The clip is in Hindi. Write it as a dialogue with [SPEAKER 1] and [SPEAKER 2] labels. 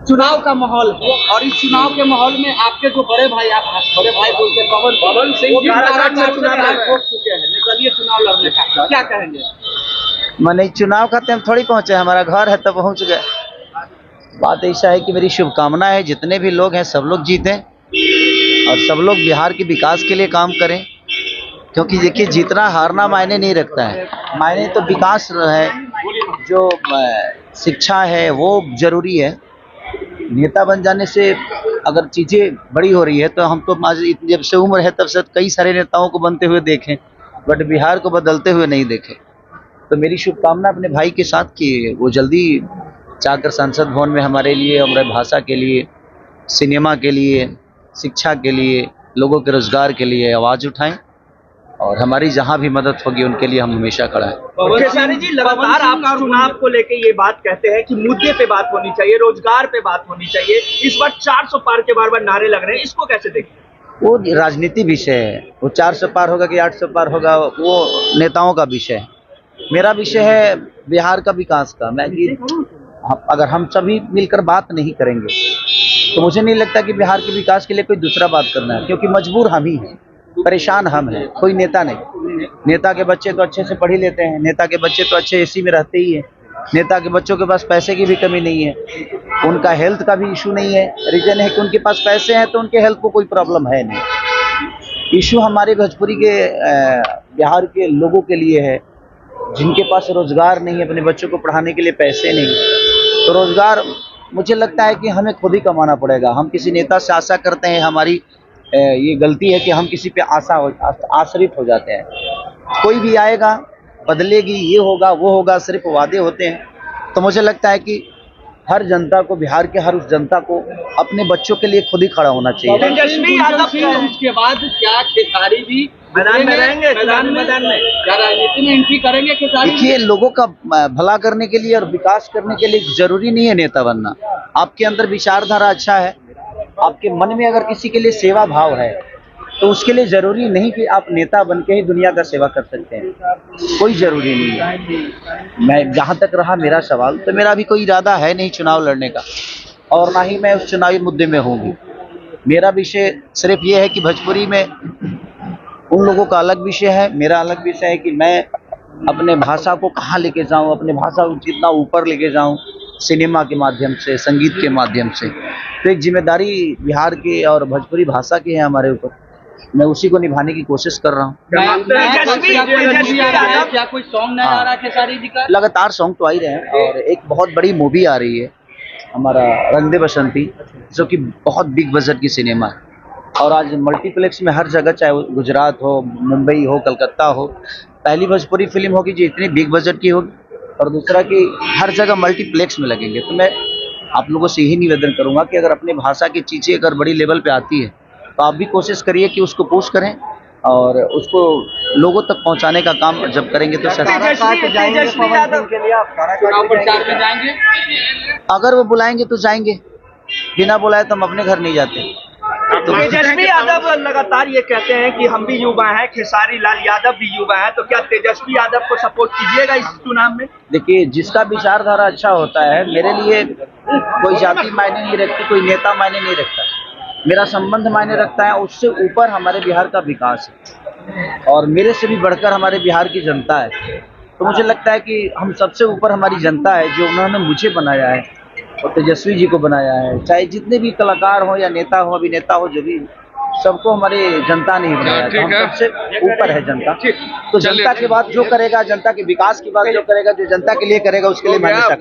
[SPEAKER 1] चुनाव का माहौल है और इस चुनाव के माहौल में आपके जो बड़े भाई, आप बड़े भाई बोलते हैं पवन सिंह जी हो चुके हैं निर्दलीय चुनाव लड़ने का, क्या कहेंगे?
[SPEAKER 2] मैंने चुनाव खाते हम थोड़ी पहुंचे, हमारा घर है तब पहुंच गए। बात ऐसा है कि मेरी शुभकामना है जितने भी लोग हैं सब लोग जीतें और सब लोग बिहार के विकास के लिए काम करें, क्योंकि देखिए जीतना हारना मायने नहीं रखता है, मायने तो विकास है, जो शिक्षा है वो जरूरी है। नेता बन जाने से अगर चीज़ें बड़ी हो रही है तो हम तो जब से उम्र है तब से कई सारे नेताओं को बनते हुए देखें, बट बिहार को बदलते हुए नहीं देखे। तो मेरी शुभकामना अपने भाई के साथ कि वो जल्दी जाकर संसद भवन में हमारे लिए, हमारे भाषा के लिए, सिनेमा के लिए, शिक्षा के लिए, लोगों के रोजगार के लिए आवाज़ उठाएं और हमारी जहां भी मदद होगी उनके लिए हम हमेशा खड़ा हैं।
[SPEAKER 1] खेसारी जी, लगातार आप चुनाव को लेके ये बात कहते हैं कि मुद्दे पे बात होनी चाहिए, रोजगार पे बात होनी चाहिए। इस बार 400 पार के बार नारे लग रहे हैं, इसको कैसे देखें?
[SPEAKER 2] वो राजनीति विषय है, वो 400 पार होगा कि 800 पार होगा वो नेताओं का विषय है। मेरा विषय है बिहार का विकास का। अगर हम सभी मिलकर बात नहीं करेंगे तो मुझे नहीं लगता कि बिहार के विकास के लिए कोई दूसरा बात करना है, क्योंकि मजबूर हम ही हैं, परेशान हम हैं, कोई नेता नहीं। नेता के बच्चे तो अच्छे से पढ़ ही लेते हैं, नेता के बच्चे तो अच्छे एसी में रहते ही हैं, नेता के बच्चों के पास पैसे की भी कमी नहीं है, उनका हेल्थ का भी इशू नहीं है। रीजन है कि उनके पास पैसे हैं तो उनके हेल्थ को कोई प्रॉब्लम है नहीं। इशू हमारे भोजपुरी के बिहार के लोगों के लिए है जिनके पास रोजगार नहीं है, अपने बच्चों को पढ़ाने के लिए पैसे नहीं। तो रोजगार मुझे लगता है कि हमें खुद ही कमाना पड़ेगा। हम किसी नेता से आशा करते हैं, हमारी ये गलती है कि हम किसी पे आश्रित हो जाते हैं। कोई भी आएगा, बदलेगी, ये होगा वो होगा, सिर्फ वादे होते हैं। तो मुझे लगता है कि हर जनता को, बिहार के हर उस जनता को अपने बच्चों के लिए खुद ही खड़ा होना चाहिए।
[SPEAKER 1] तेजस्वी यादव उसके बाद क्या खेसारी भी मैदान में रहेंगे? मैदान में क्या राजनीति में एंट्री करेंगे खेसारी?
[SPEAKER 2] देखिए, लोगों का भला करने के लिए और विकास करने के लिए जरूरी नहीं है नेता बनना। आपके अंदर विचारधारा अच्छा है, आपके मन में अगर किसी के लिए सेवा भाव है तो उसके लिए जरूरी नहीं कि आप नेता बन के ही दुनिया का सेवा कर सकते हैं, कोई जरूरी नहीं है। मैं जहाँ तक रहा मेरा सवाल, तो मेरा भी कोई इरादा है नहीं चुनाव लड़ने का और ना ही मैं उस चुनावी मुद्दे में होंगी। मेरा विषय सिर्फ ये है कि भोजपुरी में उन लोगों का अलग विषय है, मेरा अलग विषय है कि मैं अपने भाषा को कहाँ लेके जाऊँ, अपने भाषा को कितना ऊपर लेके जाऊँ, सिनेमा के माध्यम से, संगीत के माध्यम से। तो एक जिम्मेदारी बिहार की और भोजपुरी भाषा की है हमारे ऊपर, मैं उसी को निभाने की कोशिश कर रहा हूँ।
[SPEAKER 1] क्या कोई सॉन्ग नहीं आ रहा खेसारी जी का?
[SPEAKER 2] लगातार सॉन्ग तो आ ही रहे हैं और एक बहुत बड़ी मूवी आ रही है हमारा रंग दे बसंती, जो कि बहुत बिग बजट की सिनेमा है और आज मल्टीप्लेक्स में हर जगह, चाहे वो गुजरात हो, मुंबई हो, कलकत्ता हो, पहली भोजपुरी फिल्म होगी जो इतनी बिग बजट की होगी और दूसरा कि हर जगह मल्टीप्लेक्स में लगेंगे। तो मैं आप लोगों से यही निवेदन करूंगा कि अगर अपने भाषा की चीज़ें अगर बड़ी लेवल पे आती है तो आप भी कोशिश करिए कि उसको पुश करें और उसको लोगों तक पहुंचाने का काम जब करेंगे तो अगर वो बुलाएंगे तो जाएंगे, बिना बुलाए तो हम अपने घर नहीं जाते।
[SPEAKER 1] तेजस्वी यादव लगातार ये कहते हैं कि हम भी युवा हैं, खेसारी लाल यादव भी युवा हैं, तो क्या तेजस्वी यादव को सपोर्ट कीजिएगा इस चुनाव में?
[SPEAKER 2] देखिए, जिसका विचारधारा अच्छा होता है, मेरे लिए कोई जाति मायने नहीं रखती, कोई नेता मायने नहीं रखता, मेरा संबंध मायने रखता है। उससे ऊपर हमारे बिहार का विकास है और मेरे से भी बढ़कर हमारे बिहार की जनता है। तो मुझे लगता है कि हम सबसे ऊपर हमारी जनता है, जो उन्होंने मुझे बनाया है और तेजस्वी जी को बनाया है। चाहे जितने भी कलाकार हो या नेता हो, अभिनेता हो, जो भी, सबको हमारे जनता ने ही बनाया है। हम सबसे ऊपर है जनता। तो जनता की बात जो करेगा, जनता के विकास की बात जो करेगा, जो जनता के लिए करेगा, उसके लिए मैं हमेशा